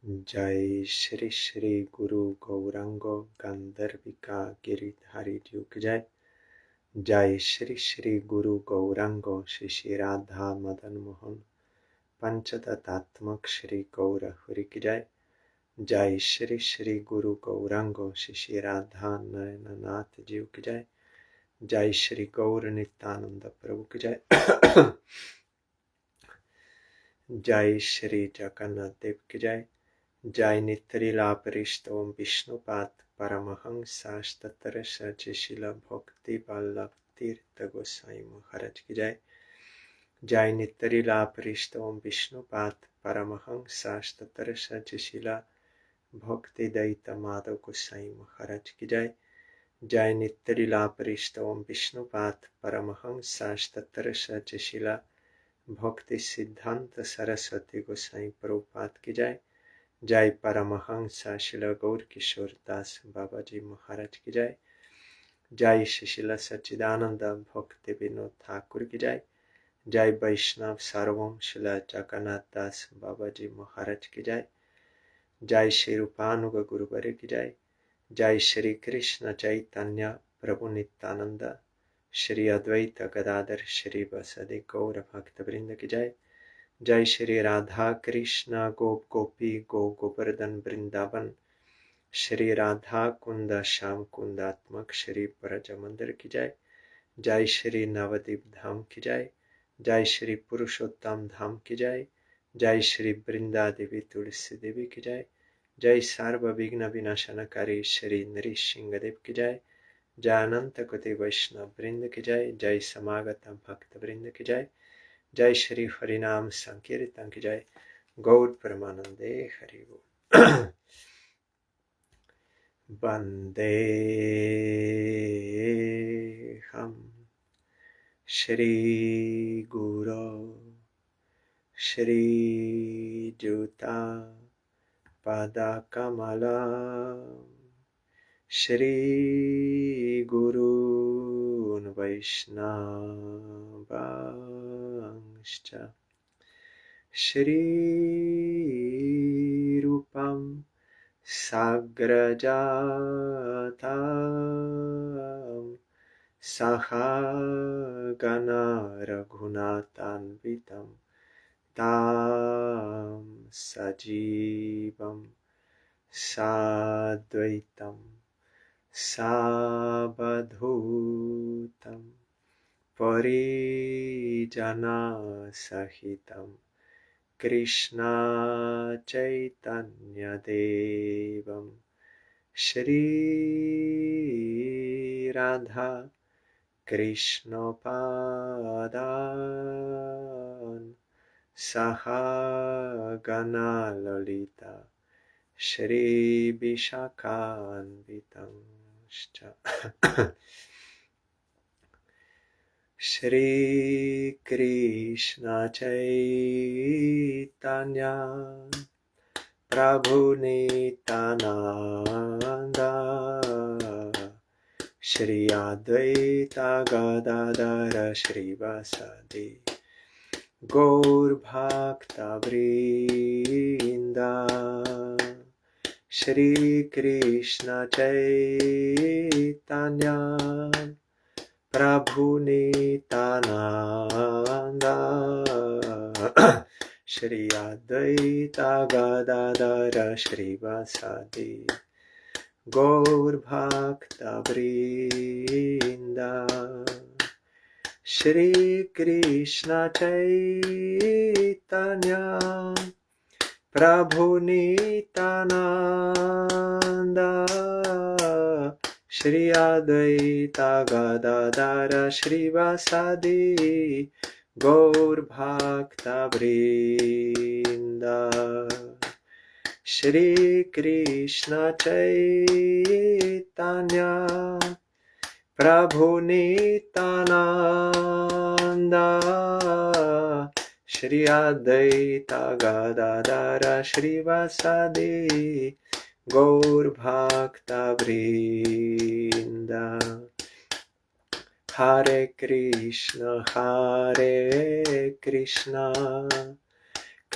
जय श्री श्री गुरु गौरांगो गंधर्विका गिरिधारी युग जय। जय श्री श्री गुरु गौरांगो श्री श्री राधा मदन मोहन पंचतत्त्वात्मक श्री गौर हरि की जय। जय श्री श्री गुरु गौरांगो श्री श्री राधा नयननाथ जीव की जय। जय श्री गौर नित्यानंद प्रभु की जय। जय श्री जगन्नाथ देव की जय। जय नित्यलीला परिष्ठ ओम विष्णुपाद परमहंसाष्टतर सचिशील भक्ति वल्लभ तीर्थ गोसाई महाराज की जय। जय नित्यलीला परिष्ठ ओम विष्णुपाद परमहंसाष्टतर सचिशील भक्ति दैत माधव गोसाई महाराज की जय। जय नित्यलीला परिष्ठ ओम विष्णुपाद परमहंसाष्टतर सचिशील भक्ति सिद्धांत सरस्वती गोसाई प्रभुपाद की जय। जय परमहंसा शिल गौर किशोर दास बाबा जी महाराज की जय। जय शिशिल सच्चिदानंद भक्ति विनोद ठाकुर की जय। जय वैष्णव सार्वभौम शिल जगन्नाथ दास बाबा जी महाराज की जय। जय श्री रूपानुग गुरुवर की जय। जय श्री कृष्ण चैतन्य प्रभु नित्यानंद श्री अद्वैत गदाधर श्री वसदि गौर भक्त वृंद की जय। जय श्री राधा कृष्ण गोप गोपी गो गोवर्धन वृंदावन श्री राधा कुंद श्याम कुंदात्मक श्री ब्रज मंदिर की जय। जय श्री नवदीप धाम की जय। जय श्री पुरुषोत्तम धाम की जय। जय श्री वृंदा देवी तुलसी देवी की जय। जय सर्व विघ्न विनाशनकारी श्री नृसिंह देव की जय। जय अनंत कोटि वैष्णव वृंद की जय। जय समागत भक्त वृंद की जय। जय श्री हरिनाम संकीर्तन की जय। गौर परमानंदे हरि बोल। वंदे हम श्री गुरो श्री जुता पदा कमला श्री गुरून् वैष्णवांश्च श्री रूपं साग्रजातं सहगना रघुनाथान्वितं तां सजीवं साद्वैतं सावधूतं परिजनसहितं कृष्ण चैतन्यदेवं श्री राधा कृष्णपादान् सहगना ललिता श्री विशाखान्वितंश्च श्री कृष्ण चैतन्य प्रभु नित्यानंद श्री अद्वैत गदाधर श्रीवासदि गौर भक्तवृंद श्री कृष्ण चैतन्य प्रभु नित्यानंद श्री अद्वैत गदाधर श्रीवासदि गौर भक्तवृंद श्री कृष्ण चैतन्य प्रभु नित्यानंद श्री अद्वैत गदाधर श्रीवासदि गौर भक्तवृंद श्री कृष्ण चैतन्य प्रभु नित्यानंद श्री अद्वैत गदाधर श्रीवासदि गौर भक्तवृंद हरे Krishna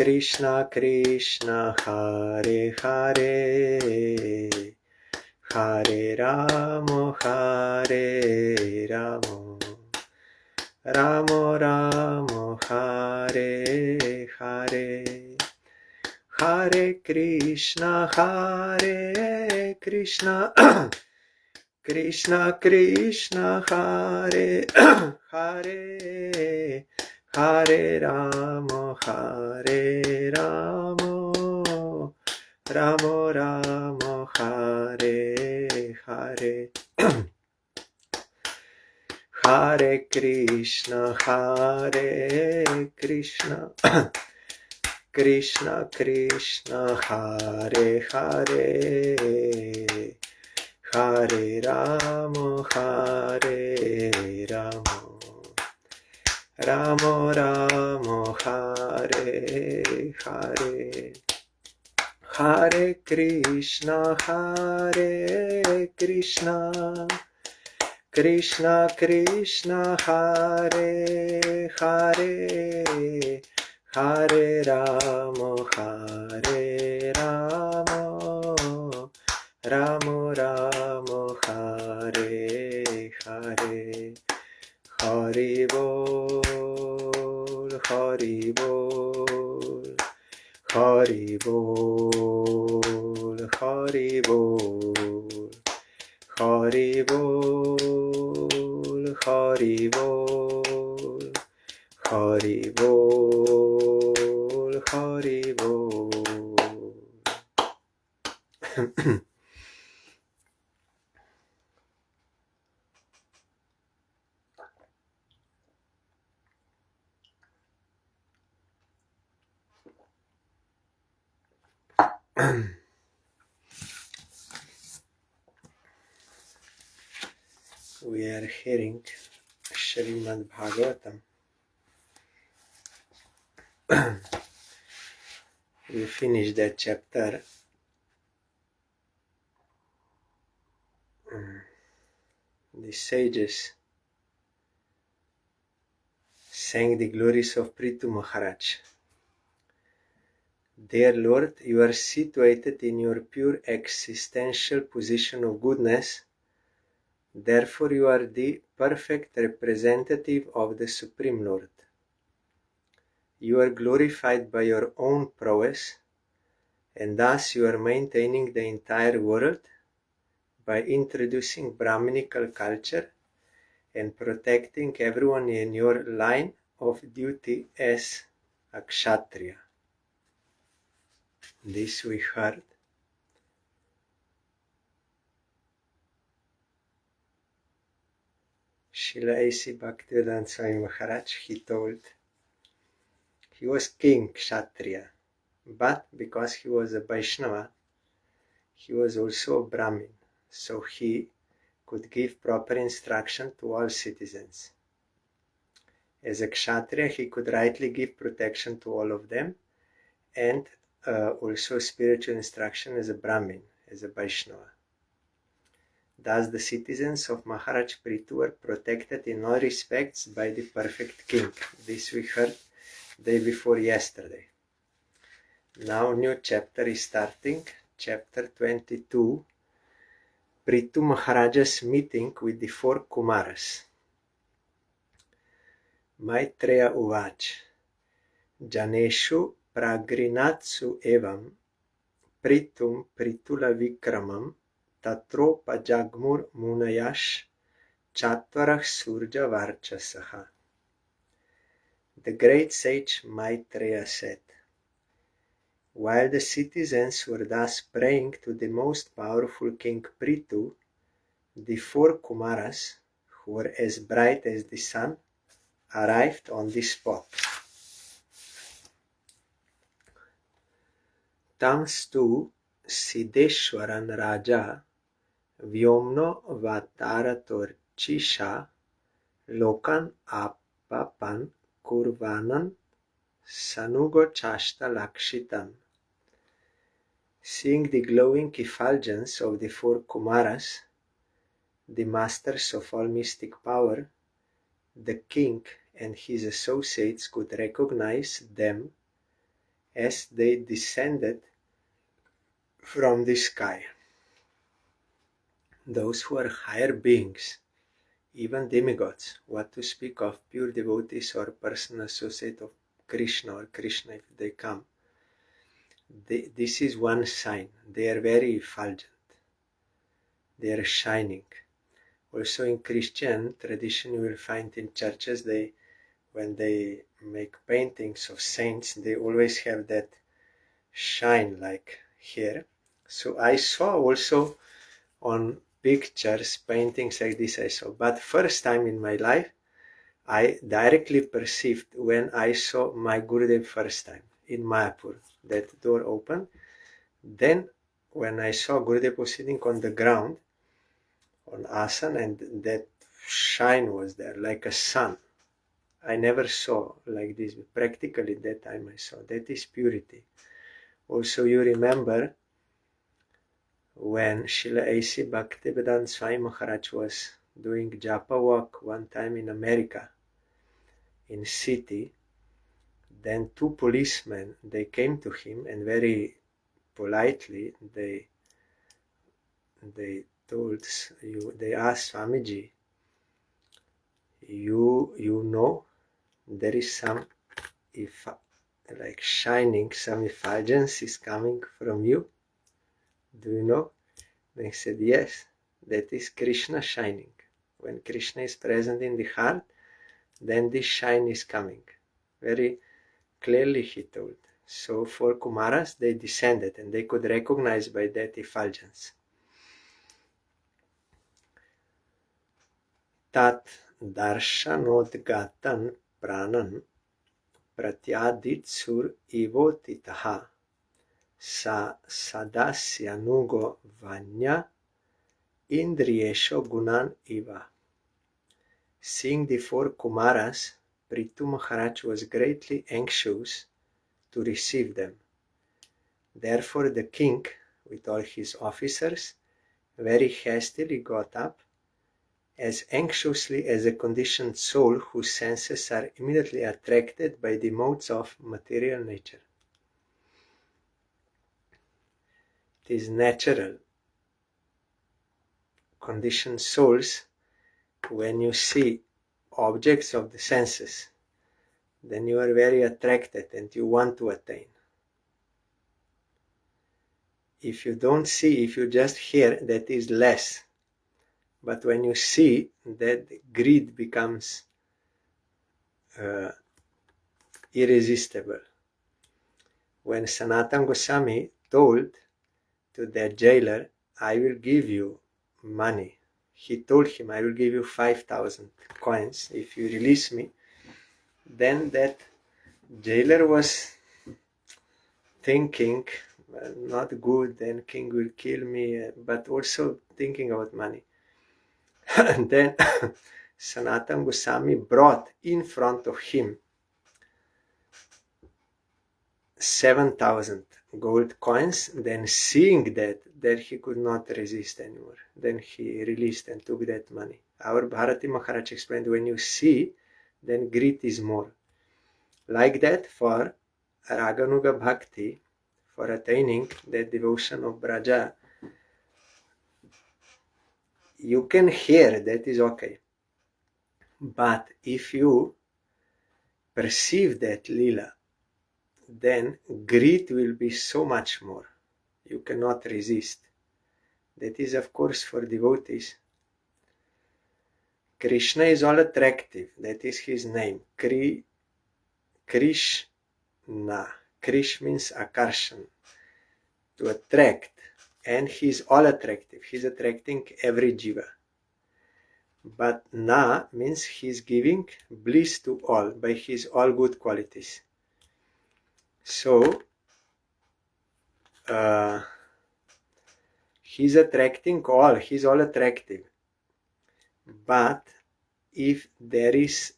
Krishna Krishna Hare Hare, Hare Ramo Hare Ramo, Ramo Ramo Hare Hare, Hare Krishna Krishna Krishna Hare Hare, Hare Ramo Hare Ramo, Ramo Ramo Hare Hare. Hare Krishna Krishna Krishna Hare Hare, Hare Ramo Hare Ramo, Ramo Ramo Hare Hare. Hare Krishna Krishna Krishna Hare Hare, Hare Ramo Hare Ramo, Ramo Ramo Hare Hare. Hari Bol, Hari Bol, Hari Bol, Hari Bol, Hari Bol, Hari Bol, Hari Bol, Hari Bol. We are hearing SRIMAD BHAGAVATAM. We finished that chapter. The sages sang the glories of Prithu Maharaj. Dear Lord, you are situated in your pure existential position of goodness. Therefore, you are the perfect representative of the Supreme Lord. You are glorified by your own prowess, and thus you are maintaining the entire world by introducing Brahminical culture and protecting everyone in your line of duty as a Kshatriya. This we heard. Srila A.C. Bhaktivedanta Swami Maharaj, he told, he was king Kshatriya, but because he was a Vaishnava, he was also a Brahmin, so he could give proper instruction to all citizens. As a Kshatriya, he could rightly give protection to all of them, and also spiritual instruction as a Brahmin, as a Vaishnava. Thus the citizens of Maharaj Prithu were protected in all respects by the perfect king. This we heard day before yesterday. Now new chapter is starting, chapter 22, Prithu Maharaja's meeting with the four Kumaras. Maitreya Uvach, Janeshu Pragrinatsu Evam, Prithum Pritula Vikramam, Tatropa Jagmur Munayash, Chatvarah Surja Varchasaha. The great sage Maitreya said, while the citizens were thus praying to the most powerful King Prithu, the four Kumaras, who were as bright as the sun, arrived on the spot. Tam stu Siddheshwaran Raja Vyomno Vataratorchisha Lokan Apapan Kurvanan Sanugo Chashta Lakshitan. Seeing the glowing effulgence of the four Kumaras, the masters of all mystic power, the king and his associates could recognize them as they descended from the sky. Those who are higher beings, even demigods, what to speak of pure devotees or personal associate of Krishna or Krishna if they come, this is one sign. They are very effulgent. They are shining. Also in Christian tradition you will find in churches when they make paintings of saints, they always have that shine like here. So I saw also on pictures, paintings like this I saw. But first time in my life, I directly perceived when I saw my Gurudev first time in Mayapur, that door open. Then when I saw Gurudev was sitting on the ground, on asana, and that shine was there like a sun. I never saw like this. Practically that time I saw. That is purity. Also you remember when Srila A.C. Bhaktivedanta Swami Maharaj was doing japa walk one time in America, in city, then two policemen, they came to him and very politely they they asked Swamiji, you know there is some like shining, some effulgence is coming from you? Do you know? They said, yes, that is Krishna shining. When Krishna is present in the heart, then this shine is coming. Very clearly he told. So for Kumaras, they descended and they could recognize by that effulgence. Tat darshanodgatan pranan pratyadit sur ivotitaha sa sadasyanugo vanya indriyesho gunan iva. Seeing the four Kumaras, Prithu Maharaj was greatly anxious to receive them. Therefore the king, with all his officers, very hastily got up, as anxiously as a conditioned soul whose senses are immediately attracted by the modes of material nature. It is natural. Conditioned souls, when you see objects of the senses, then you are very attracted and you want to attain. If you don't see, if you just hear, that is less. But when you see, that greed becomes irresistible. When Sanatana Goswami told to that jailer, I will give you money. He told him, I will give you 5,000 coins if you release me. Then that jailer was thinking, not good, then king will kill me, but also thinking about money. And then Sanatana Goswami brought in front of him 7,000 gold coins. Then seeing that he could not resist anymore. Then he released and took that money. Our Bharati Maharaj explained, when you see, then greed is more. Like that for Raganuga Bhakti, for attaining the devotion of Braja, you can hear, that is okay. But if you perceive that lila, then greed will be so much more. You cannot resist. That is, of course, for devotees. Krishna is all attractive. That is his name. Krishna. Krish means akarshan, to attract. And he is all attractive. He is attracting every jiva. But na means he is giving bliss to all by his all good qualities. So he's attracting all, he's all attractive. But if there is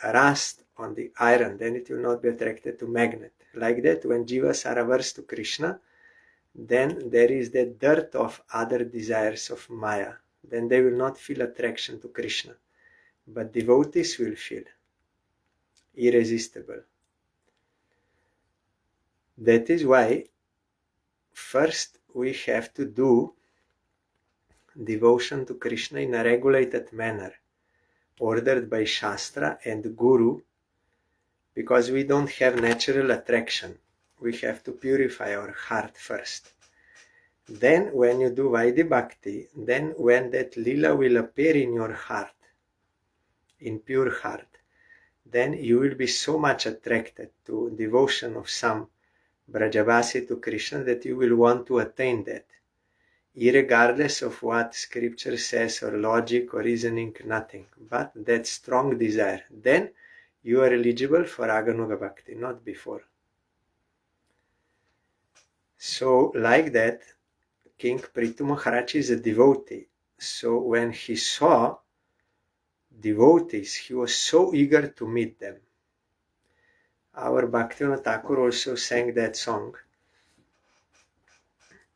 rust on the iron, then it will not be attracted to magnet. Like that, when jivas are averse to Krishna, then there is the dirt of other desires of Maya. Then they will not feel attraction to Krishna. But devotees will feel irresistible. That is why first we have to do devotion to Krishna in a regulated manner, ordered by Shastra and Guru, because we don't have natural attraction. We have to purify our heart first. Then when you do Vaidhi Bhakti, then when that lila will appear in your heart, in pure heart, then you will be so much attracted to devotion of some Brajavasi to Krishna that you will want to attain that, irregardless of what scripture says or logic or reasoning, nothing, but that strong desire. Then you are eligible for Aganuga Bhakti, not before. So like that, King Prithu Maharaj is a devotee. So when he saw devotees, he was so eager to meet them. Our Bhaktivinoda Thakur also sang that song,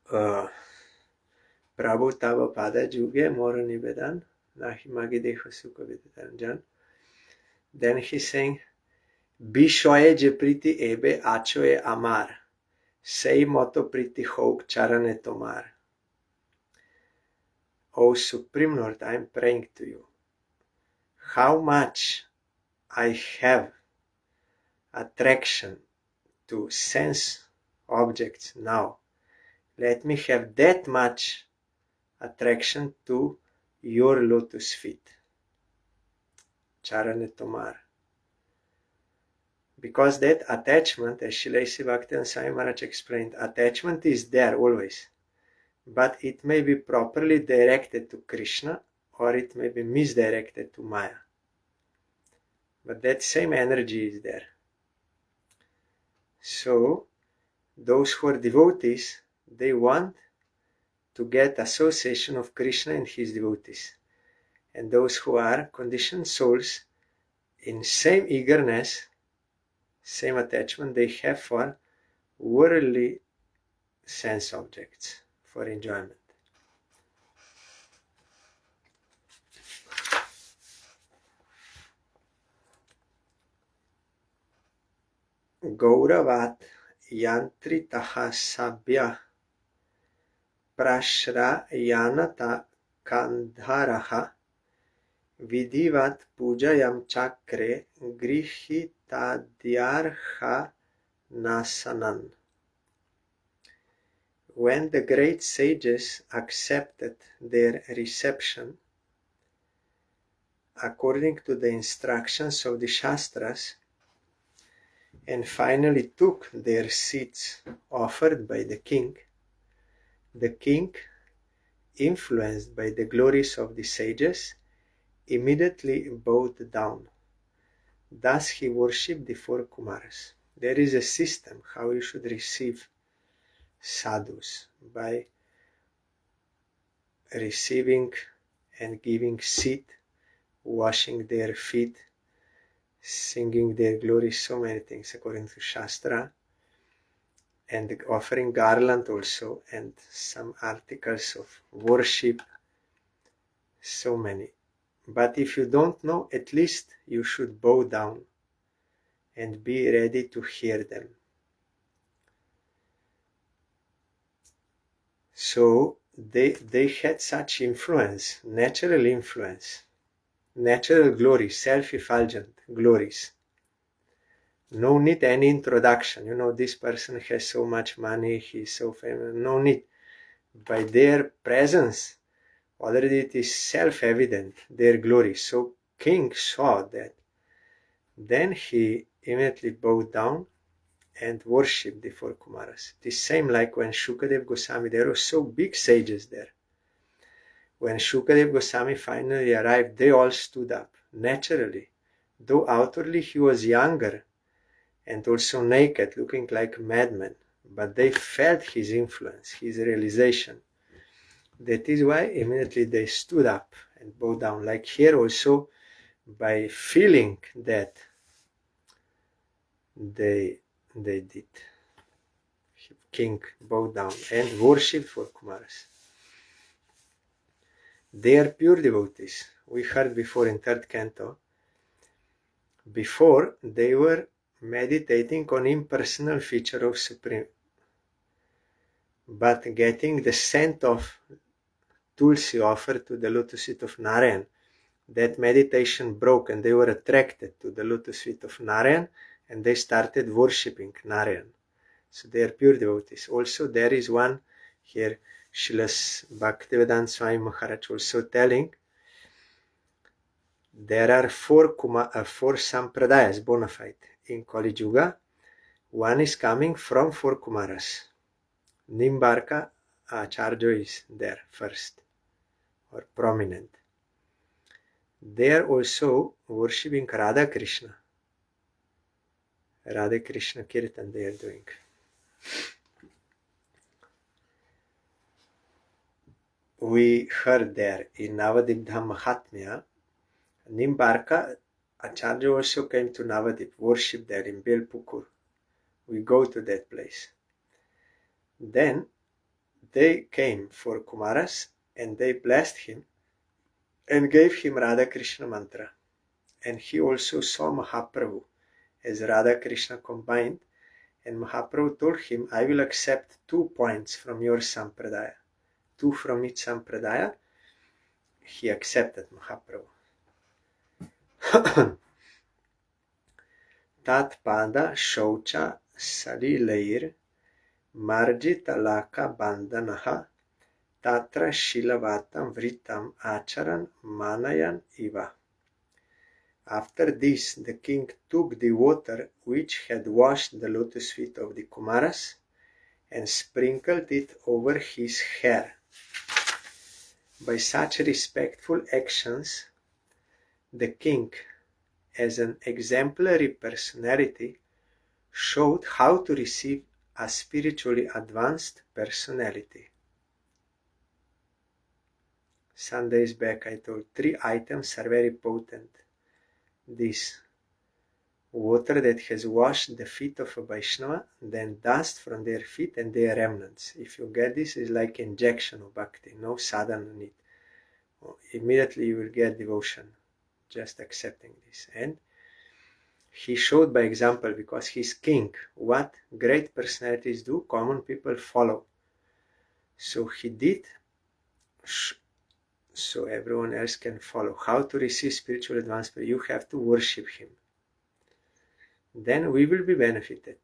Prabhu Tava Pada Juge Mora Nibedan Nahi Magi Dekho Sukha Vidatanjan. Then he sang, Bishoye je priti ebe achoye amar, sei moto priti houk charane tomar. O Supreme Lord, I am praying to you. How much I have attraction to sense objects now, let me have that much attraction to your lotus feet, Charane Tomar. Because that attachment, as Srila Bhaktivinoda Swami Maharaj explained, attachment is there always, but it may be properly directed to Krishna or it may be misdirected to Maya. But that same energy is there. So, those who are devotees, they want to get association of Krishna and his devotees. And those who are conditioned souls, in same eagerness, same attachment they have for worldly sense objects, for enjoyment. Gauravat yantritaha sabya prashrayanata kandharaha vidhivat pujayam chakre grihitadyarha nasanan. When the great sages accepted their reception according to the instructions of the Shastras and finally took their seats offered by the king, influenced by the glories of the sages, immediately bowed down. Thus he worshipped the four Kumaras. There is a system how you should receive sadhus, by receiving and giving seat, washing their feet, singing their glories, so many things according to Shastra, and offering garland also, and some articles of worship, so many. But if you don't know, at least you should bow down and be ready to hear them. So they had such influence, natural glory, self-effulgent glories. No need any introduction. You know, this person has so much money, he's so famous. No need. By their presence, already it is self-evident, their glory. So king saw that. Then he immediately bowed down and worshipped the four Kumaras. The same like when Shukadev Goswami, there were so big sages there. When Shukadev Goswami finally arrived, they all stood up, naturally. Though outwardly he was younger and also naked, looking like a madman, but they felt his influence, his realization. That is why immediately they stood up and bowed down. Like here also, by feeling that, they did. King bowed down and worshipped for Kumaras. They are pure devotees. We heard before in third canto. Before they were meditating on impersonal feature of Supreme, but getting the scent of Tulsi offered to the lotus feet of Narayan. That meditation broke and they were attracted to the lotus feet of Narayan and they started worshipping Narayan. So they are pure devotees. Also there is one here, Srilas Bhaktivedanta Swami Maharaj also telling, there are four sampradayas bona fide in Kali Yuga. One is coming from four Kumaras. Nimbarka Acharya is there first, or prominent. They are also worshipping Radha Krishna. Radha Krishna Kirtan they are doing. We heard there in Navadip Dham Mahatmya, Nimbarka Acharya also came to Navadip, worship there in Belpukur. We go to that place. Then they came for Kumaras and they blessed him and gave him Radha Krishna mantra. And he also saw Mahaprabhu as Radha Krishna combined, and Mahaprabhu told him, I will accept 2 points from your sampradaya. 2 from each sampradaya. He accepted Mahaprabhu. Tat pada shaucha salilair marjita laka bandanaha tatra shilavatam vritam acharan manayan iva. After this, the king took the water which had washed the lotus feet of the Kumaras and sprinkled it over his hair. By such respectful actions, the king, as an exemplary personality, showed how to receive a spiritually advanced personality. Some days back I told 3 items are very potent. This water that has washed the feet of a Vaishnava, then dust from their feet and their remnants. If you get this, it's like injection of bhakti, no sadhana need. Immediately you will get devotion, just accepting this. And he showed by example, because he's king, what great personalities do, common people follow. So he did, so everyone else can follow. How to receive spiritual advancement? You have to worship him. Then we will be benefited.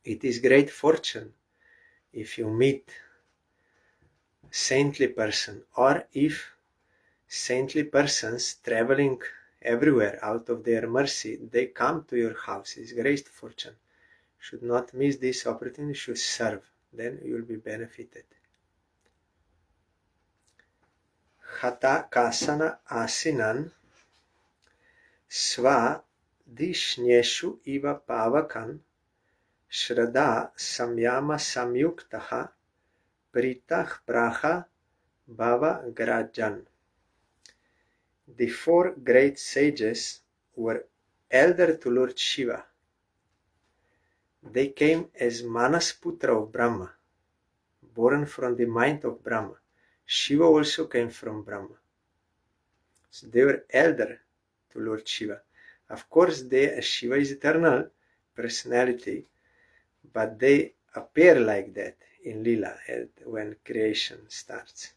It is great fortune if you meet saintly person, or if saintly persons traveling everywhere out of their mercy, they come to your house. It's great fortune. Should not miss this opportunity, should serve. Then you will be benefited. Hata kasana asinan sva dishnyeshu iva pavakan shraddha samyama samyuktaha pritah praha bhava grajan. The 4 great sages were elder to Lord Shiva. They came as Manasputra of Brahma, born from the mind of Brahma. Shiva also came from Brahma. So they were elder to Lord Shiva. Of course, Shiva is eternal personality, but they appear like that in Lila when creation starts.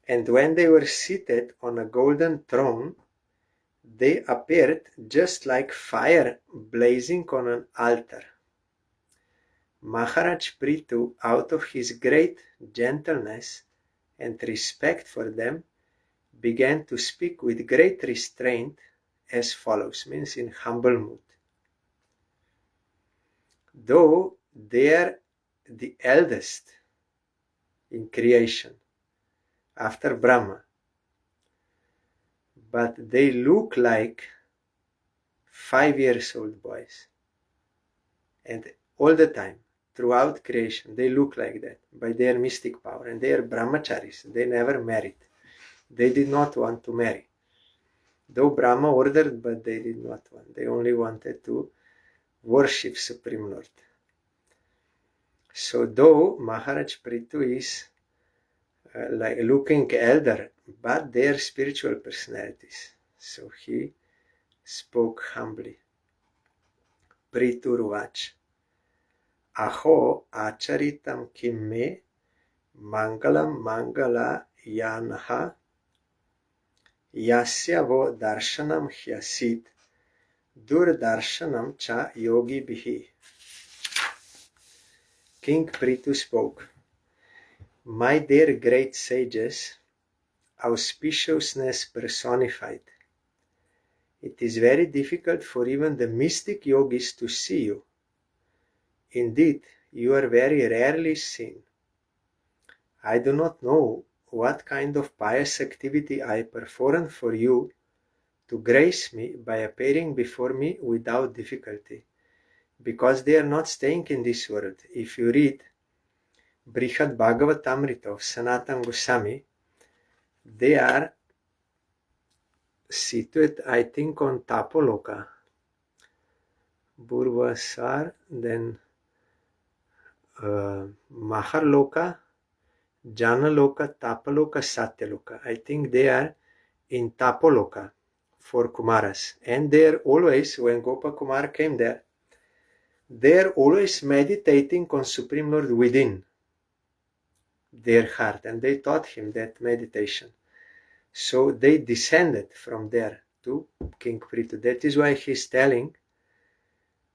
And when they were seated on a golden throne, they appeared just like fire blazing on an altar. Maharaj Prithu, out of his great gentleness and respect for them, began to speak with great restraint as follows, means in humble mood. Though they are the eldest in creation after Brahma, but they look like 5-year-old boys. And all the time, throughout creation, they look like that by their mystic power. And they are brahmacharis. They never married. They did not want to marry. Though Brahma ordered, but they did not want. They only wanted to worship Supreme Lord. So though Maharaj Prithu is like looking elder, but they are spiritual personalities. So he spoke humbly. Priturvach. Aho acharitam kim me mangalam mangala yanha yasya vo darshanam hyasit durdarshanam cha yogi bihi. King Prithu spoke, my dear great sages, auspiciousness personified, it is very difficult for even the mystic yogis to see you. Indeed, you are very rarely seen. I do not know what kind of pious activity I perform for you to grace me by appearing before me without difficulty, because they are not staying in this world. If you read BHAGAVATAM of Sanatana Goswami, they are situated, I think, on Tapoloka, Burvasar, then Maharloka, Janaloka, Tapaloka, Satyaloka. I think they are in Tapoloka for Kumaras. And they're always, when Gopa Kumar came there, they're always meditating on Supreme Lord within their heart. And they taught him that meditation. So they descended from there to King Prithu. That is why he's telling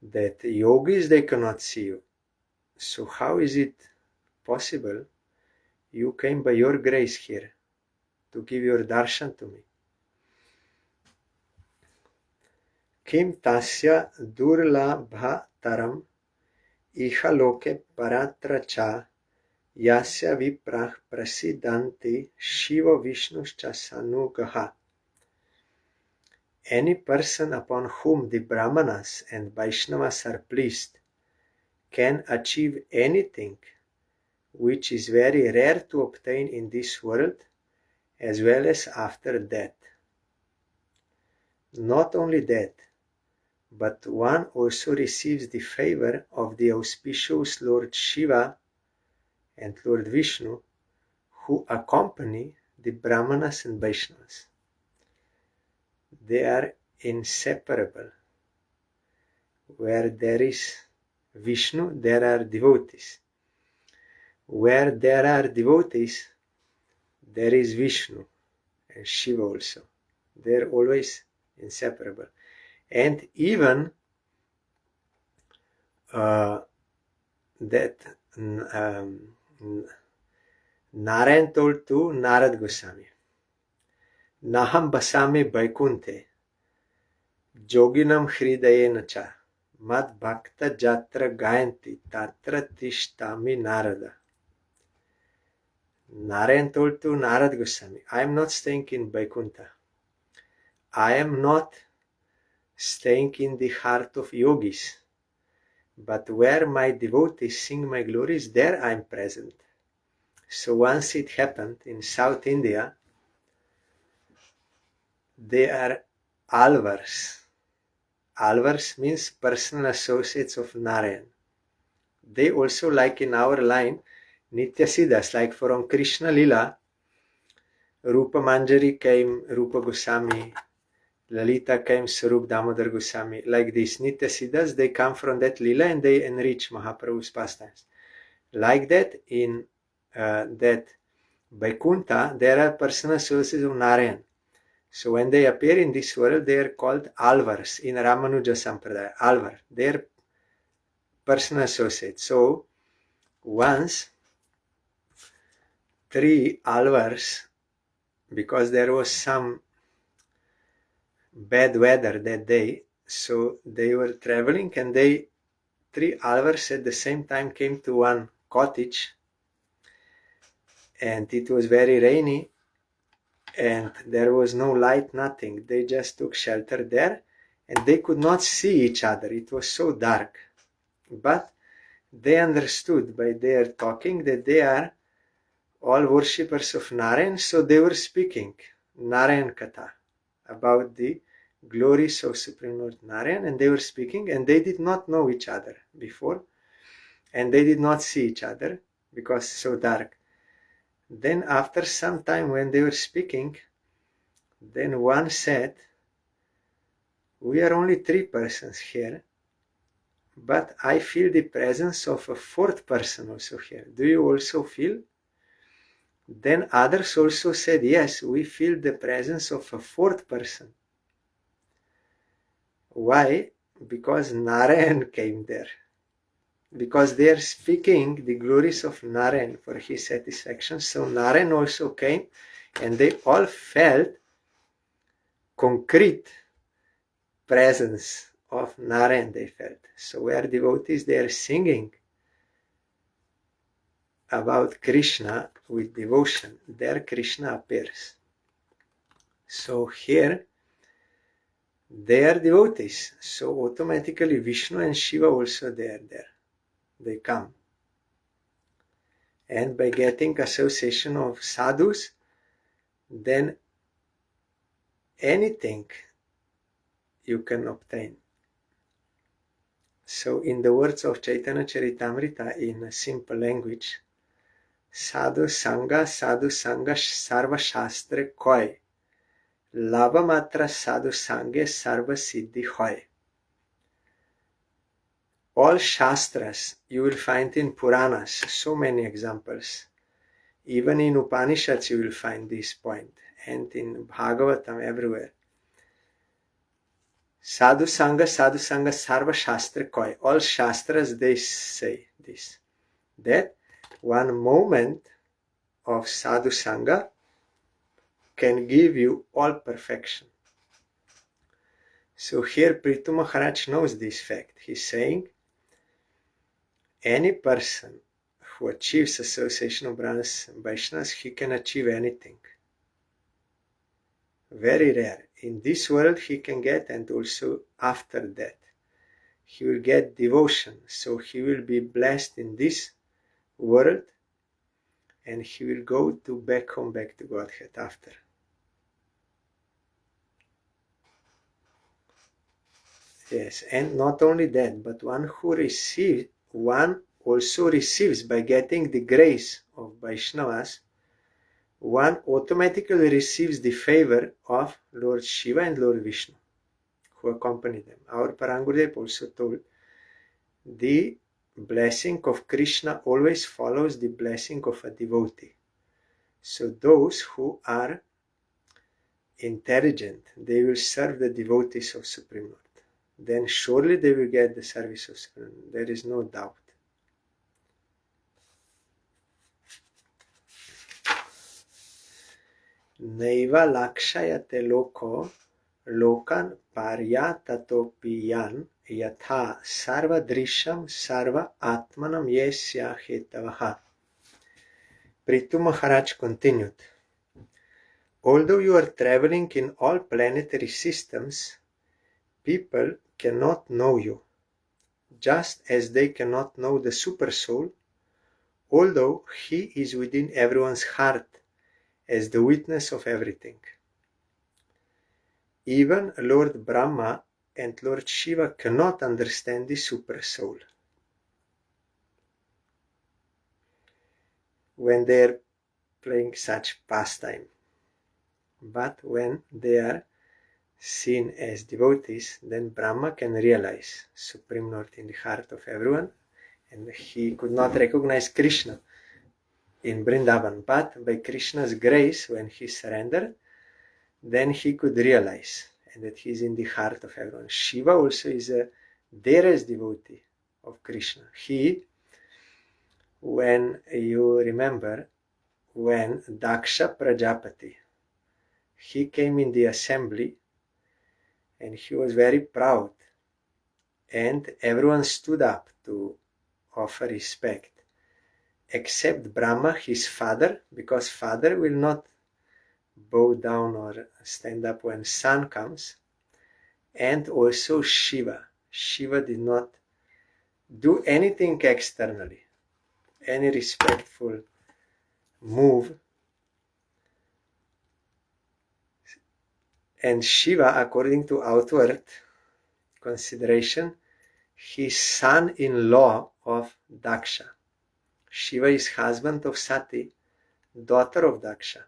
that yogis, they cannot see you. So how is it possible you came by your grace here to give your darshan to me? Kim tasya durlabha taram iha loke paratra cha yasya viprah prasidanti shiva vishnuscha sanugaha. Any person upon whom the Brahmanas and Vaishnavas are pleased can achieve anything which is very rare to obtain in this world as well as after death. Not only that, but one also receives the favor of the auspicious Lord Shiva and Lord Vishnu, who accompany the Brahmanas and Vaishnavas. They are inseparable. Where there is Vishnu, there are devotees. Where there are devotees, there is Vishnu and Shiva also. They are always inseparable. And even that Narayan told to Narad Goswami, Naham basami Vaikunte, Joginam Hridayena cha, Mad Bhakta Jatra Gayanti, Tatra Tishtami Narada. Narayan told to Narad Goswami, I am not staying in Vaikuntha. I am not staying in the heart of yogis. But where my devotees sing my glories, there I am present. So once it happened in South India, they are alvars. Alvars means personal associates of Narayan. They also, like in our line, Nityasiddhas, like from Krishna Lila, Rupa Manjari came Rupa Goswami, Lalita came Sarup Damodar Goswami. Like these Nityasiddhas, they come from that Lila and they enrich Mahaprabhu's pastimes. Like that, in that Vaikuntha, there are personal associates of Narayan. So when they appear in this world, they are called alvars in Ramanuja Sampradaya. Alvar, they are personal associates. So once 3 alvars, because there was some bad weather that day, so they were traveling and 3 alvars at the same time came to one cottage, and it was very rainy and there was no light, nothing. They just took shelter there and they could not see each other. It was so dark. But they understood by their talking that they are all worshippers of Narayan, so they were speaking Narayan Katha about the glories of Supreme Lord Narayan, and they were speaking, and they did not know each other before, and they did not see each other because it's so dark. Then after some time when they were speaking, then one said, We are only 3 persons here, but I feel the presence of a 4th person also here. Do you also feel? Then others also said, yes, we feel the presence of a 4th person. Why? Because Narayan came there. Because they are speaking the glories of Narayan for his satisfaction. So Narayan also came, and they all felt concrete presence of Narayan, they felt. So where devotees, they are singing about Krishna with devotion, there Krishna appears. So here they are devotees, so automatically Vishnu and Shiva also they are there. They come. And by getting association of sadhus, then anything you can obtain. So in the words of Chaitanya Charitamrita in a simple language, Sadhu Sangha Sarva Shastre Koi, Lava Matra Sadhu Sange Sarva Siddhi Hoy. All Shastras you will find in Puranas, so many examples. Even in Upanishads you will find this point, and in Bhagavatam everywhere. Sadhu Sangha Sarva Shastra Koi. All Shastras they say this, that one moment of Sadhu Sangha can give you all perfection. So here Prithu Maharaj knows this fact. He's saying, any person who achieves association of Brahmanas and Vaishnavas, he can achieve anything. Very rare. In this world he can get, and also after that. He will get devotion. So he will be blessed in this world, and he will go to back home, back to Godhead after. Yes, and not only that, but one also receives by getting the grace of Vaishnavas, one automatically receives the favor of Lord Shiva and Lord Vishnu, who accompany them. Our Parangurudev also told, the blessing of Krishna always follows the blessing of a devotee. So those who are intelligent, they will serve the devotees of Supreme Lord. Then surely they will get the service of Supreme Lord. There is no doubt. Neiva lakshayate loko lokan paryatatopiyan yatha sarva drisham sarva atmanam yesya hetavaha. Prithu Maharaj continued, although you are traveling in all planetary systems, people cannot know you, just as they cannot know the Super Soul, although he is within everyone's heart as the witness of everything. Even Lord Brahma and Lord Shiva cannot understand the Super Soul. When they are playing such pastime. But when they are seen as devotees, then Brahma can realize Supreme Lord in the heart of everyone, and he could not recognize Krishna in Vrindavan, but by Krishna's grace, when he surrendered, then he could realize, and that he is in the heart of everyone. Shiva also is a dearest devotee of Krishna. He, when you remember, when Daksha Prajapati, he came in the assembly, and he was very proud, and everyone stood up to offer respect, except Brahma, his father, because father will not bow down or stand up when son comes, and also Shiva. Shiva did not do anything externally, any respectful move. And Shiva, according to outward consideration, he is son-in-law of Daksha. Shiva is husband of Sati, daughter of Daksha.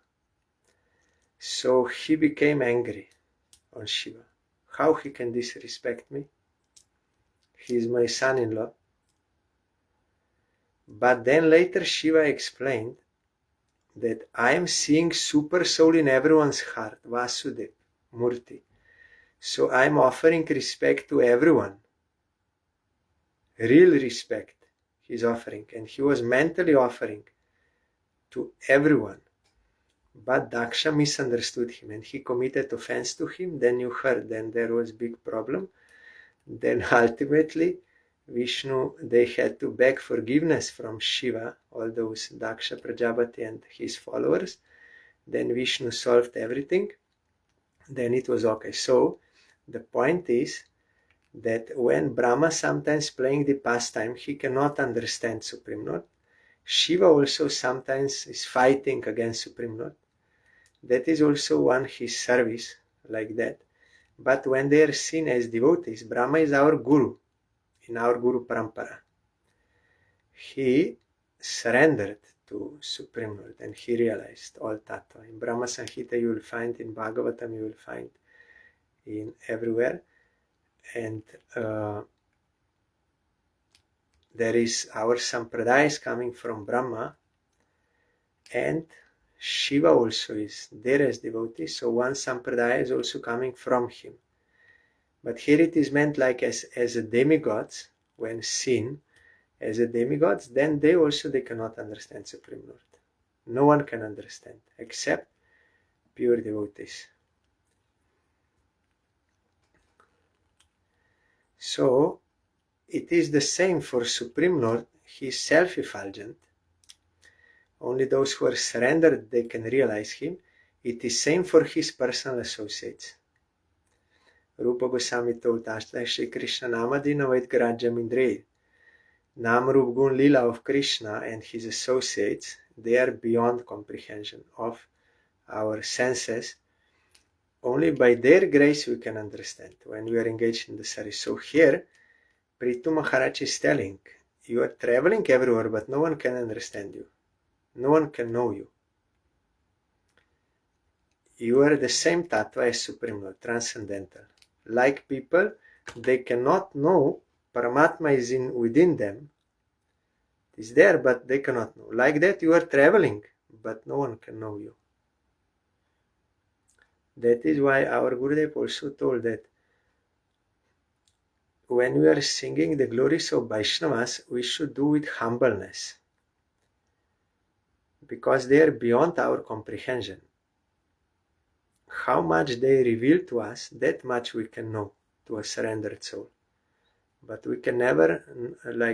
So he became angry on Shiva. How he can disrespect me? He is my son-in-law. But then later Shiva explained that I am seeing super soul in everyone's heart, Vasudev, Murti. So I am offering respect to everyone. Real respect he is offering. And he was mentally offering to everyone. But Daksha misunderstood him and he committed offense to him. Then you heard, then there was big problem. Then ultimately Vishnu, they had to beg forgiveness from Shiva, all those Daksha Prajapati and his followers. Then Vishnu solved everything. Then it was okay. So the point is that when Brahma sometimes playing the pastime, he cannot understand Supreme Lord. Shiva also sometimes is fighting against Supreme Lord. That is also one his service, like that. But when they are seen as devotees, Brahma is our guru, in our Guru Parampara. He surrendered to Supreme Lord and he realized all Tattva. In Brahma Samhita you will find, in Bhagavatam you will find, in everywhere. And there is our Sampradaya is coming from Brahma, and Shiva also is there as devotee, so one Sampradaya is also coming from him. But here it is meant like as a demigods, when seen as a demigods, then they cannot understand Supreme Lord. No one can understand except pure devotees. So it is the same for Supreme Lord. He is self-effulgent. Only those who are surrendered, they can realize him. It is same for his personal associates. Rupa Goswami told us that Shri Krishna Namadina Vaidgarajam Indrei. Nam Rup Gun Lila of Krishna and his associates, they are beyond comprehension of our senses. Only by their grace we can understand when we are engaged in the service. So here, Prithu Maharaj is telling, you are traveling everywhere, but no one can understand you. No one can know you. You are the same tattva as Supreme Lord, transcendental. Like people, they cannot know Paramatma is within them. It is there, but they cannot know. Like that, you are traveling, but no one can know you. That is why our Gurudev also told that when we are singing the glories of Vaishnavas, we should do with humbleness, because they are beyond our comprehension. How much they reveal to us, that much we can know to a surrendered soul. But we can never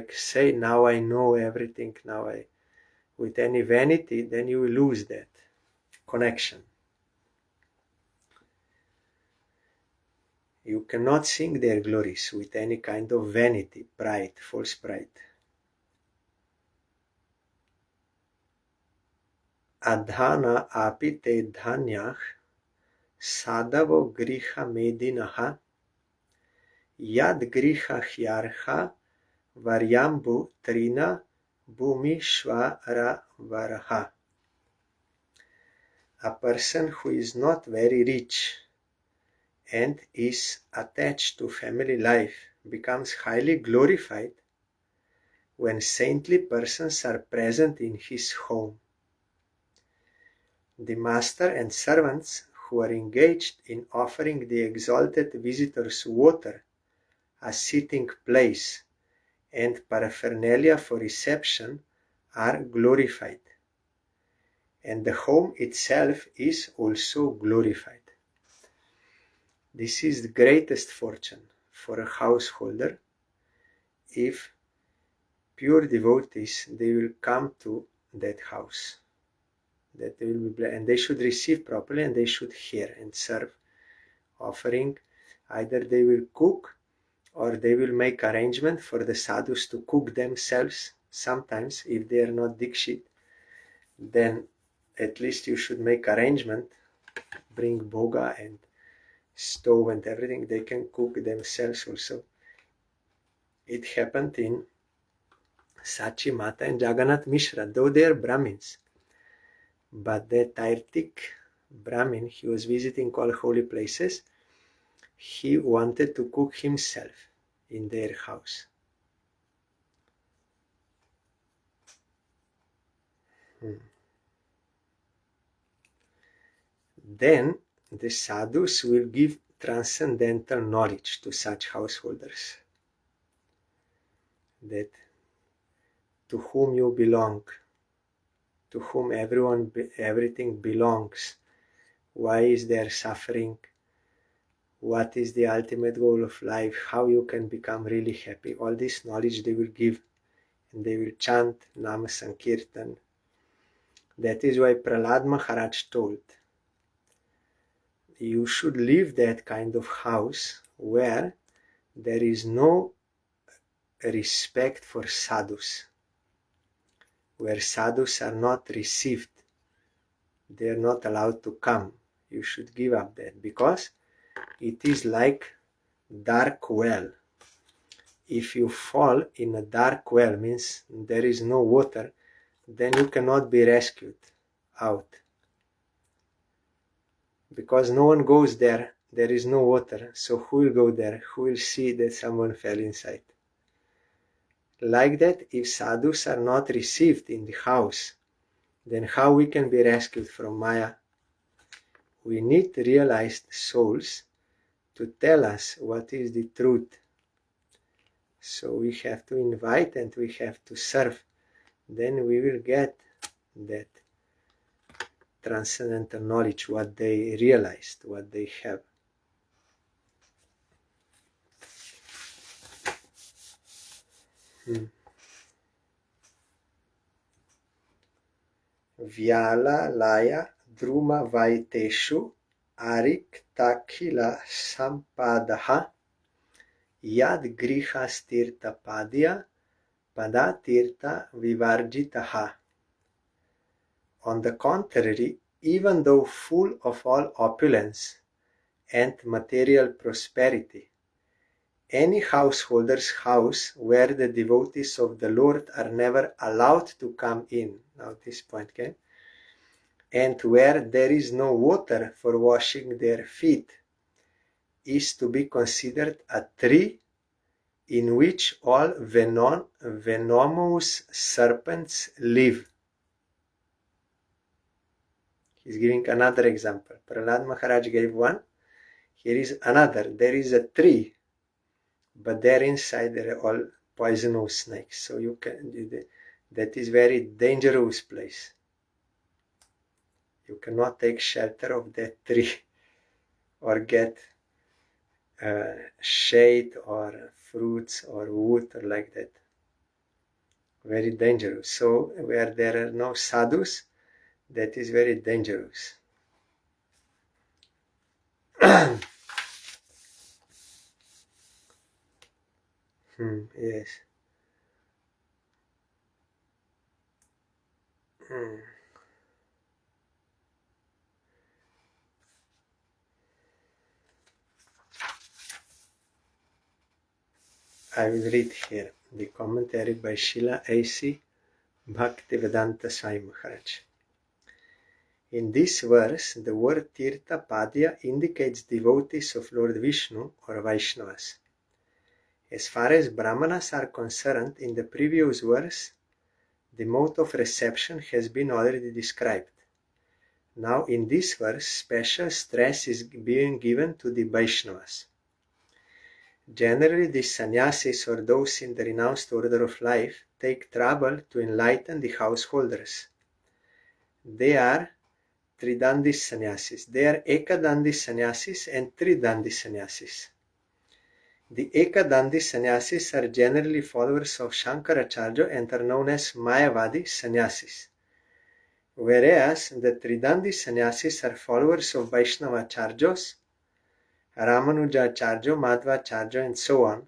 say, now I know everything, with any vanity, then you will lose that connection. You cannot sing their glories with any kind of vanity, pride, false pride. Adhana apite dhanyah sadavo griha medinaha yad griha hyarha varyambu trina bhumi shvara varaha. A person who is not very rich and is attached to family life becomes highly glorified when saintly persons are present in his home. The master and servants who are engaged in offering the exalted visitors water, a sitting place, and paraphernalia for reception are glorified, and the home itself is also glorified. This is the greatest fortune for a householder if pure devotees, they will come to that house. That they will be, and they should receive properly, and they should hear and serve, offering. Either they will cook, or they will make arrangement for the sadhus to cook themselves. Sometimes, if they are not dikshit, then at least you should make arrangement, bring bhoga and stove and everything. They can cook themselves also. It happened in Sachi Mata and Jagannath Mishra, though they are Brahmins. But that Tairtik Brahmin, he was visiting all holy places, he wanted to cook himself in their house. Then the sadhus will give transcendental knowledge to such householders, that to whom you belong, to whom everything belongs, why is there suffering, what is the ultimate goal of life, how you can become really happy. All this knowledge they will give, and they will chant Nama Sankirtan. That is why Prahlad Maharaj told, you should live that kind of house where there is no respect for sadhus, where sadhus are not received, they are not allowed to come. You should give up that, because it is like dark well. If you fall in a dark well, means there is no water, then you cannot be rescued out, because no one goes there. There is no water, so who will go there? Who will see that someone fell inside? Like that, if sadhus are not received in the house, then how we can be rescued from Maya? We need realized souls to tell us what is the truth. So we have to invite and we have to serve. Then we will get that transcendental knowledge, what they realized, what they have. Vyala laya druma vaiteshu arik takhila sampadaha yad grihas tirtha padya pada tirtha vivarjitaha. On the contrary, even though full of all opulence and material prosperity, any householder's house where the devotees of the Lord are never allowed to come in, now this point, okay, and where there is no water for washing their feet, is to be considered a tree in which all venomous serpents live. He's giving another example. Prahlad Maharaj gave one. Here is another. There is a tree, but there inside there are all poisonous snakes. So you can, that is very dangerous place. You cannot take shelter of that tree or get shade or fruits or wood or like that. Very dangerous. So where there are no sadhus, that is very dangerous. Yes. I will read here the commentary by Srila A.C. Bhaktivedanta Swami Maharaj. In this verse, the word Tirtha Padya indicates devotees of Lord Vishnu or Vaishnavas. As far as Brahmanas are concerned, in the previous verse, the mode of reception has been already described. Now, in this verse, special stress is being given to the Vaishnavas. Generally, the sannyasis or those in the renounced order of life take trouble to enlighten the householders. They are Tridandi sannyasis. They are Ekadandi sannyasis and Tridandi sannyasis. The Ekadandi sannyasis are generally followers of Shankaracharya and are known as Mayavadi sannyasis, whereas the Tridandi sannyasis are followers of Vaishnavacharyas, Ramanujacharya, Madhvacharya, and so on,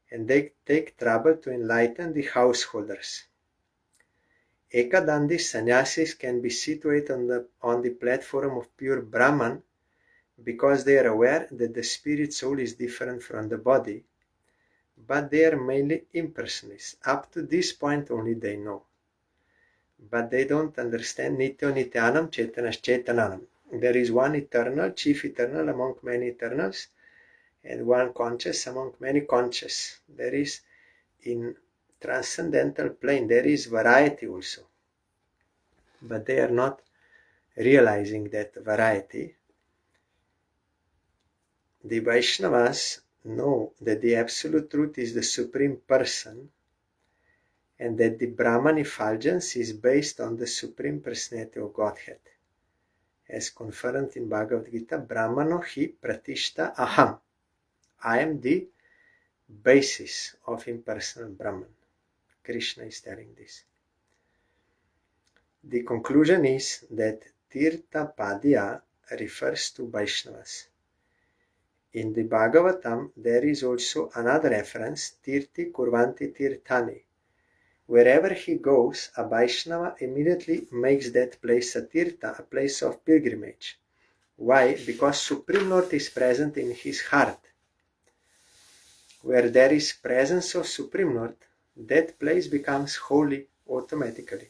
and they take trouble to enlighten the householders. Ekadandi sannyasis can be situated on the platform of pure Brahman because they are aware that the spirit soul is different from the body, but they are mainly impersonalists. Up to this point only they know. But they don't understand Nitya Nityanam Chaitanas Chaitananam. There is one eternal, chief eternal among many eternals, and one conscious among many conscious. There is, in transcendental plane, there is variety also, but they are not realizing that variety. The Vaishnavas know that the absolute truth is the Supreme Person, and that the Brahman effulgence is based on the Supreme Personality of Godhead. As confirmed in Bhagavad Gita, Brahmano hi pratishta aham. I am the basis of impersonal Brahman. Krishna is telling this. The conclusion is that Tirtha Padya refers to Vaishnavas. In the Bhagavatam, there is also another reference, Tirthi Kurvanti Tirthani. Wherever he goes, a Vaishnava immediately makes that place a Tirtha, a place of pilgrimage. Why? Because Supreme Lord is present in his heart. Where there is presence of Supreme Lord, that place becomes holy automatically.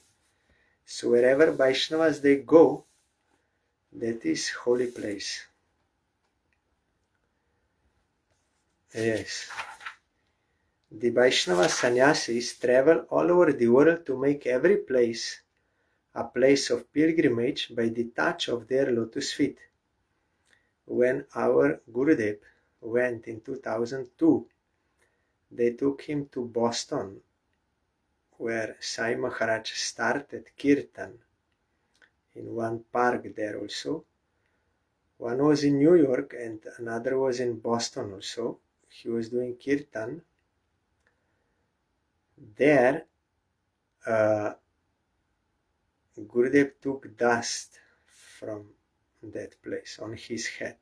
So wherever Vaishnavas they go, that is holy place. Yes. The Vaishnava sannyasis travel all over the world to make every place a place of pilgrimage by the touch of their lotus feet. When our Gurudev went in 2002, they took him to Boston, where Sai Maharaj started Kirtan, in one park there also. One was in New York and another was in Boston also. He was doing Kirtan. There, Gurudev took dust from that place on his head,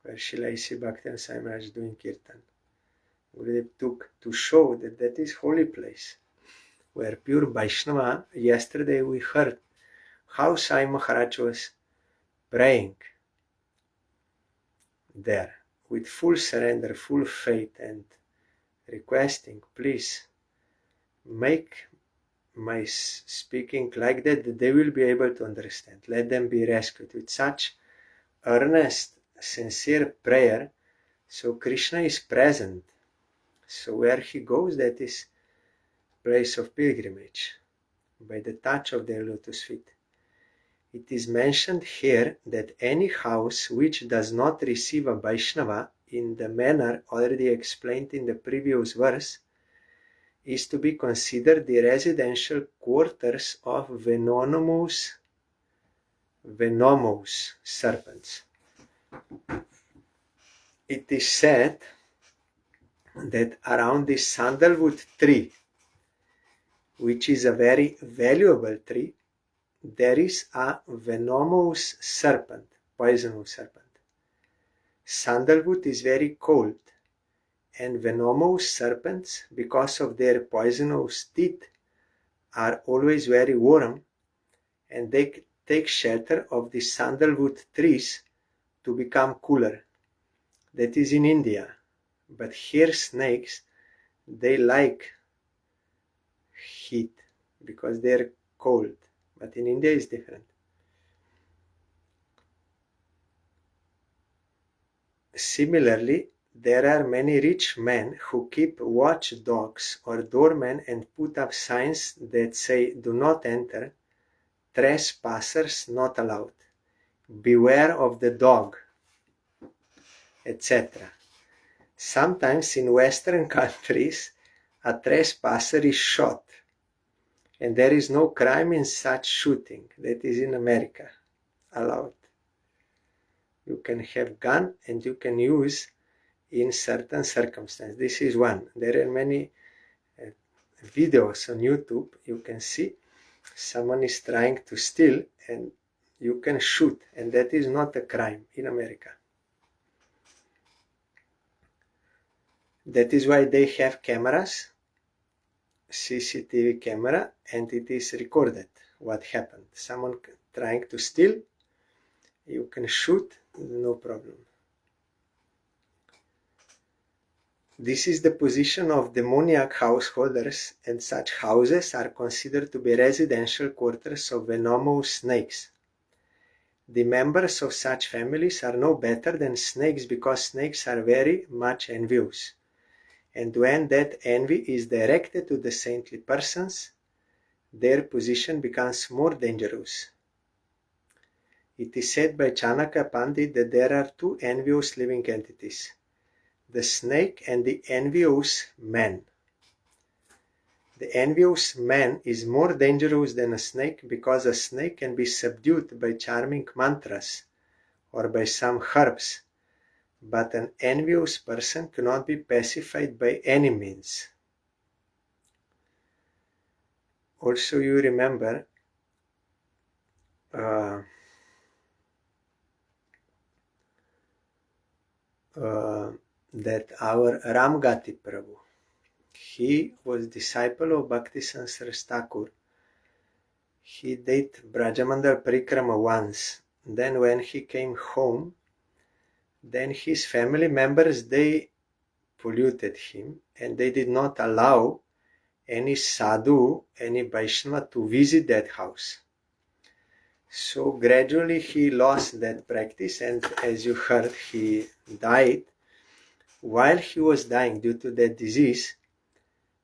where Srila A.C. Bhakti Sai Maharaj is doing Kirtan. Gurudev took to show that that is holy place, where pure Vaishnava. Yesterday we heard how Sai Maharaj was praying there with full surrender, full faith, and requesting, please make my speaking like that they will be able to understand. Let them be rescued with such earnest, sincere prayer. So Krishna is present. So where he goes, that is place of pilgrimage, by the touch of their lotus feet. It is mentioned here that any house which does not receive a Vaishnava in the manner already explained in the previous verse is to be considered the residential quarters of venomous serpents. It is said that around this sandalwood tree, which is a very valuable tree, there is a venomous serpent, poisonous serpent. Sandalwood is very cold, and venomous serpents, because of their poisonous teeth, are always very warm, and they take shelter of the sandalwood trees to become cooler. That is in India. But here snakes, they like heat because they are cold. But in India it's different. Similarly, there are many rich men who keep watchdogs or doormen and put up signs that say, do not enter, trespassers not allowed, beware of the dog, etc. Sometimes in Western countries, a trespasser is shot, and there is no crime in such shooting. That is in America allowed. You can have gun and you can use in certain circumstances. This is one. There are many videos on YouTube. You can see someone is trying to steal and you can shoot, and that is not a crime in America. That is why they have cameras, CCTV camera, and it is recorded what happened. Someone trying to steal, you can shoot, no problem. This is the position of demoniac householders, and such houses are considered to be residential quarters of venomous snakes. The members of such families are no better than snakes, because snakes are very much envious. And when that envy is directed to the saintly persons, their position becomes more dangerous. It is said by Chanakya Pandit that there are two envious living entities, the snake and the envious man. The envious man is more dangerous than a snake, because a snake can be subdued by charming mantras or by some herbs, but an envious person cannot be pacified by any means. Also, you remember that our Ramgati Prabhu, he was disciple of Bhakti Sansar Thakur. He did Brajamandal Parikrama once. Then when he came home, then his family members, they polluted him, and they did not allow any sadhu, any Vaishnava to visit that house. So gradually he lost that practice, and as you heard, he died. While he was dying due to that disease,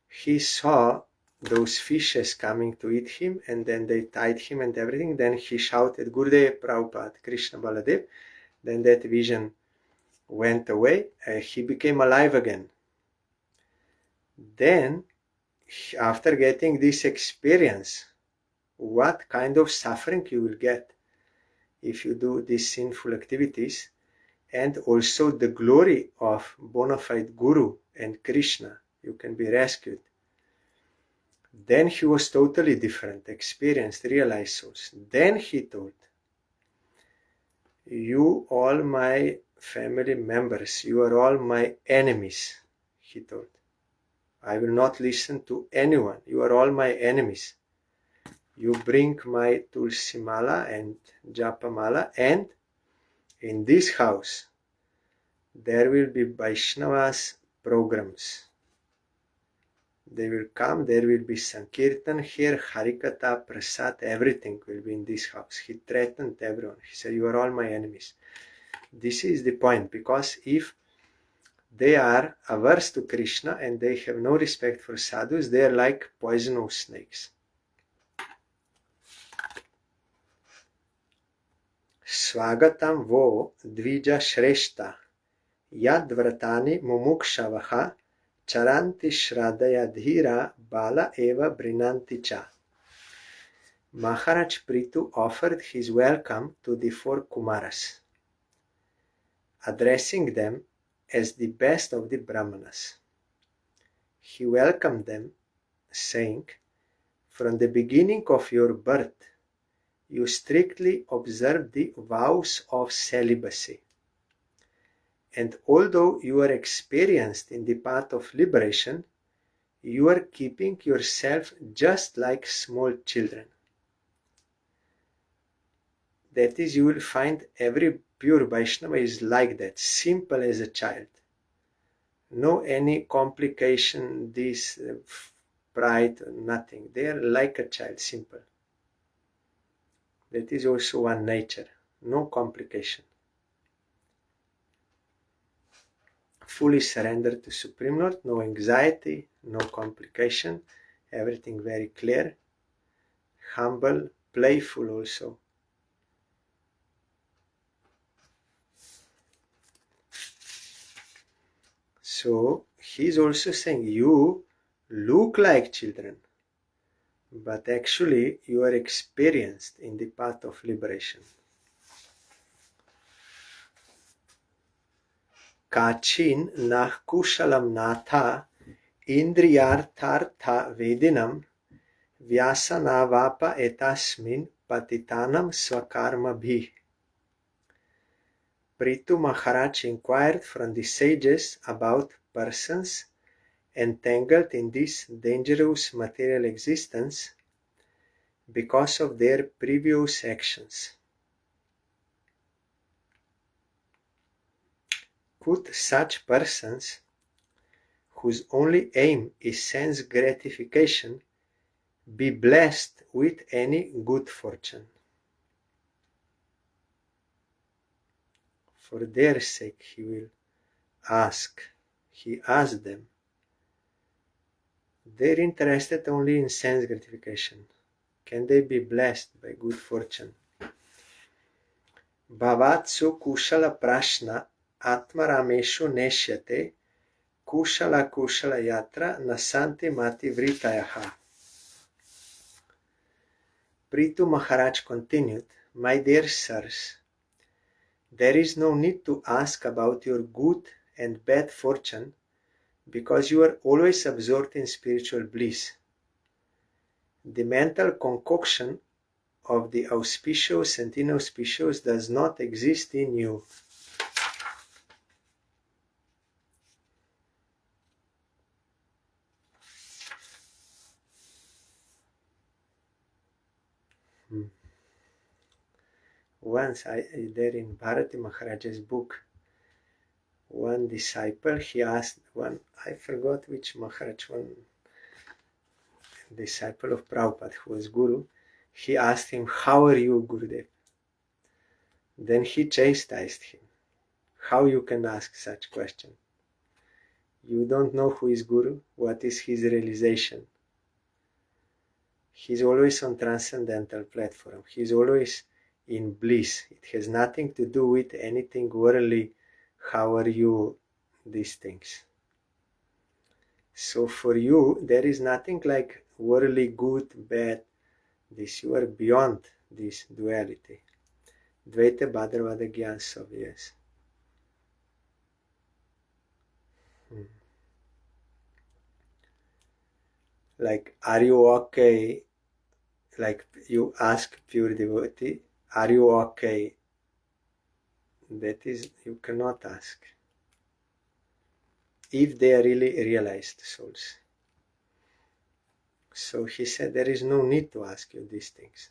he saw those fishes coming to eat him, and then they tied him and everything. Then he shouted, Gurudev, Prabhupada, Krishna Baladev. Then that vision went away. He became alive again. Then, after getting this experience, what kind of suffering you will get if you do these sinful activities, and also the glory of bona fide Guru and Krishna, you can be rescued. Then he was totally different, experienced, realized souls. Then he told, you all my family members, you are all my enemies, he told. I will not listen to anyone. You are all my enemies. You bring my Tulsi Mala and Japa Mala, and in this house there will be Vaishnavas programs. They will come, there will be Sankirtan here, Harikatha, Prasad, everything will be in this house. He threatened everyone. He said, you are all my enemies. This is the point, because if they are averse to Krishna and they have no respect for sadhus, they are like poisonous snakes. Swagatam vo dvija shreshta yad vratani mumukshavaha charanti shradaya dhira bala eva brinanti cha. Maharaj Prithu offered his welcome to the four Kumaras, addressing them as the best of the Brahmanas. He welcomed them, saying, from the beginning of your birth, you strictly observe the vows of celibacy. And although you are experienced in the path of liberation, you are keeping yourself just like small children. That is, you will find every pure Vaishnava is like that, simple as a child. No any complication, this pride, nothing. They are like a child, simple. That is also one nature, no complication. Fully surrendered to Supreme Lord, no anxiety, no complication, everything very clear, humble, playful also. So he is also saying, you look like children, but actually you are experienced in the path of liberation. Kachin nah kushalam natha indriyarthartha vedinam vyasanavapa etasmin patitanam swakarma bhi. Prithu Maharaj inquired from the sages about persons entangled in this dangerous material existence because of their previous actions. Could such persons, whose only aim is sense gratification, be blessed with any good fortune? For their sake he will ask. He asked them. They're interested only in sense gratification. Can they be blessed by good fortune? Bhavatsu kushala prashna atmarameshu neshyate kushala kushala yatra nasanti mati vritayaha. Prithu Maharaj continued, My dear sirs, there is no need to ask about your good and bad fortune because you are always absorbed in spiritual bliss. The mental concoction of the auspicious and inauspicious does not exist in you. Once, there in Bharati Maharaja's book, one disciple, he asked one, I forgot which Maharaj, one disciple of Prabhupada who was Guru, he asked him, How are you, Gurudev? Then he chastised him. How you can ask such question? You don't know who is Guru, what is his realization. He's always on transcendental platform. He's always in bliss. It has nothing to do with anything worldly. How are you? These things. So for you, there is nothing like worldly good, bad. This, you are beyond this duality. Dvaita Bhadravada Gyan Sav, yes. Like, are you okay? Like you ask pure devotee, are you okay? That is, you cannot ask. If they are really realized souls. So he said, there is no need to ask you these things.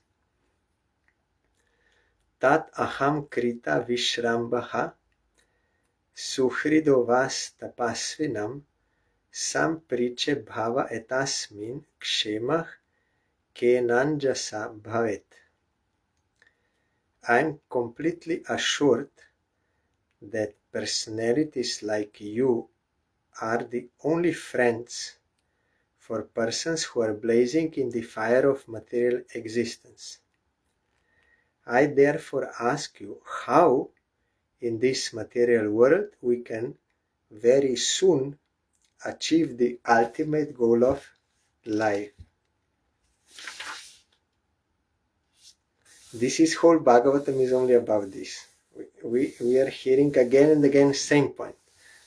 Tat aham krita vishrambha suhrido vas tapasvinam sampriche bhava etasmin kshemah kenanjasa bhavet. I am completely assured that personalities like you are the only friends for persons who are blazing in the fire of material existence. I therefore ask you how in this material world we can very soon achieve the ultimate goal of life. This is whole Bhagavatam is only about this. We are hearing again and again same point,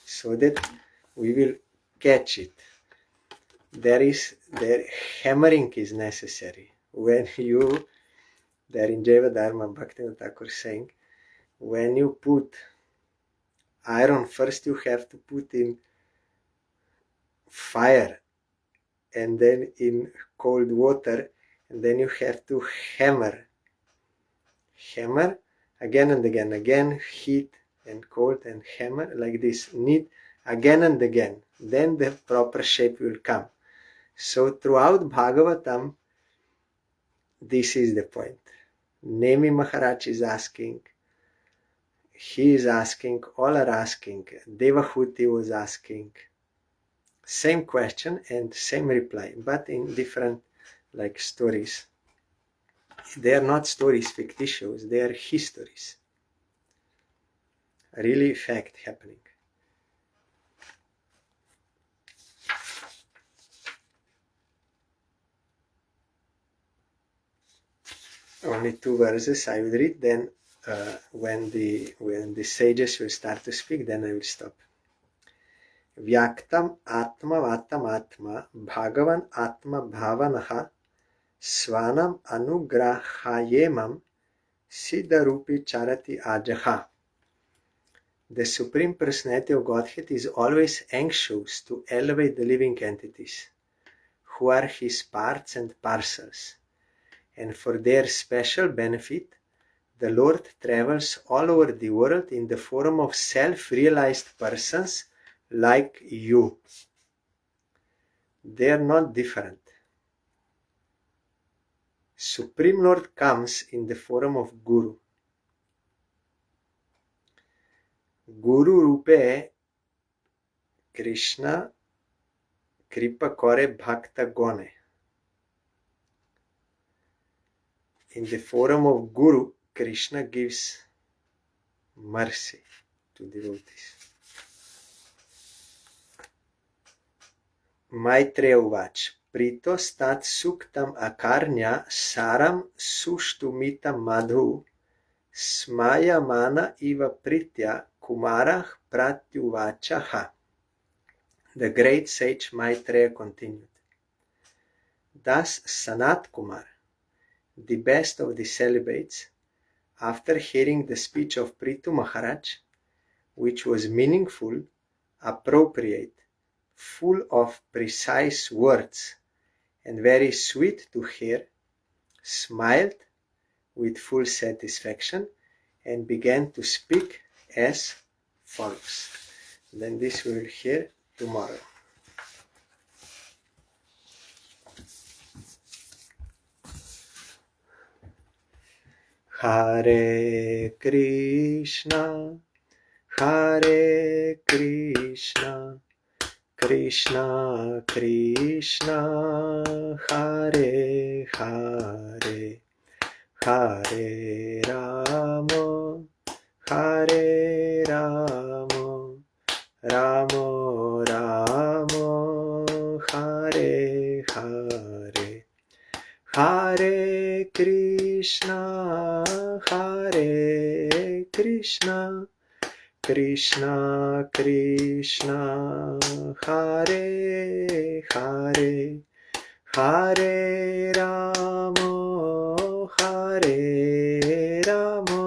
so that we will catch it. There hammering is necessary. When you, there in Jaiva Dharma, Bhaktivinoda Thakur saying, when you put iron, first you have to put in fire, and then in cold water, and then you have to hammer again and again, heat and cold and hammer like this, need again and again, then the proper shape will come. So throughout Bhagavatam, this is the point. Nemi Maharaj is asking, he is asking, all are asking, Devahuti was asking, same question and same reply, but in different like stories. They are not stories fictitious, they are histories. Really fact happening. Only 2 verses I will read, then when the sages will start to speak, then I will stop. Vyaktam atma vatam atma bhagavan atma bhavanaha svanam anugrahayemam siddharupi charati ajaha. The Supreme Personality of Godhead is always anxious to elevate the living entities, who are his parts and parcels, and for their special benefit, the Lord travels all over the world in the form of self-realized persons like you. They are not different. Supreme Lord comes in the form of Guru. গুরু রূপে কৃষ্ণ কৃপা করে ভক্তগণে। In the form of Guru, Krishna gives mercy to devotees. Maitreya uvac Pritostat suktam akarnya saram sushtumita madhu smayamana iva pritya kumarah pratyuvachaha. The great sage Maitreya continued. Thus Sanat Kumar, the best of the celibates, after hearing the speech of Prithu Maharaj, which was meaningful, appropriate, full of precise words, and very sweet to hear, smiled with full satisfaction and began to speak as follows. Then this we will hear tomorrow. Hare Krishna, Hare Krishna, Krishna Krishna, Hare Hare, Hare Rama, Hare Rama, Rama Rama, Hare Hare, Hare Krishna, Hare Krishna, Krishna Krishna, Hare Hare, Hare Rama, Hare Rama,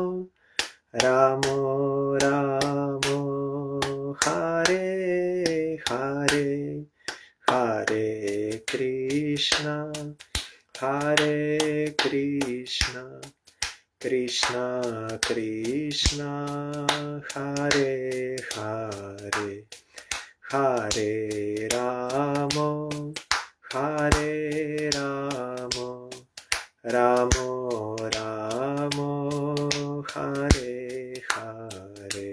Rama Rama, Hare Hare, Hare Krishna, Hare Krishna, Krishna Krishna, Hare Hare, Hare Rama, Hare Rama, Rama Rama, Hare Hare,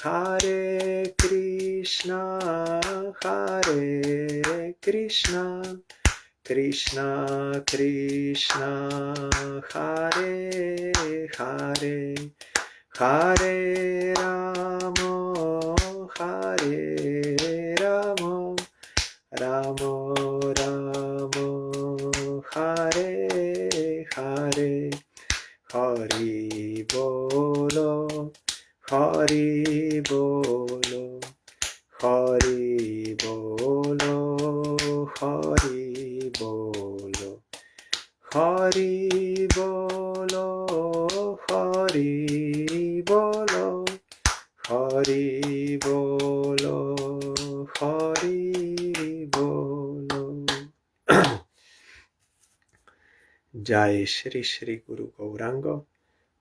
Hare Krishna, Hare Krishna, Krishna Krishna, Hare Hare, Hare Rama, Hare Rama, Rama Rama, Hare Hare, Hari Bolo, Hari Bolo, Hari Bolo, Hari Bolo, Hari Bolo, Hari Bolo, Hari Bolo, Hari Bolo. Jai Shri Shri Guru Gauranga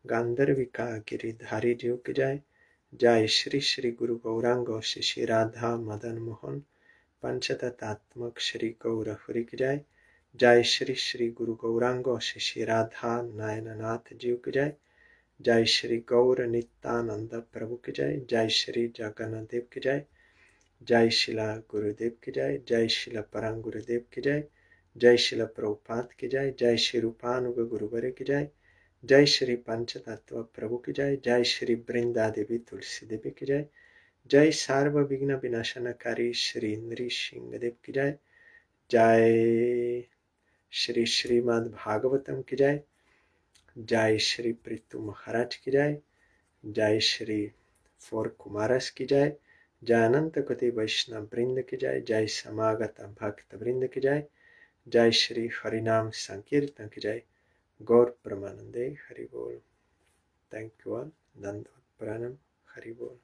Gandharvika Giridhari Ji ki Jai. Jai Shri Shri Guru Gauranga Shri Radha Madan Mohan Panchatatatmak Shri Gaura Hari ki Jai. Jai Shri Shri Guru Gauranga Shri Radha Nayananath Ji ki Jai. Jai Shri Gaura Nityananda Prabhu ki Jai. Jai Shri Jagannath Dev ki Jai. Jai Shila Gurudev ki Jai. Jai Shila Parang Gurudev ki Jai. Jai Shila Prabhupada ki Jai. Jai Shri Rupanuga Guruvare ki Jai. Jai Shri Panchatattva Prabhu ki Jai. Jai Shri Brinda Devi Tulsi Devi ki Jai. Jai Sarva Vigna Vinashanakari Shri Nrishing Dev ki Jai. Jai Shri Srimad Bhagavatam ki Jai. Jai Shri Prithu Maharaj ki Jai. Jai Shri Four Kumaras ki Jai. Jai Ananta Koti Vaishnav Brinda ki Jai. Jai Samagata Bhakta Brinda ki Jai. Jai Shri Harinam Sankirtan ki Jai. Gaur Pramanande Hari Bol. Thank you all. Dandavat Pranam. Hari Bol.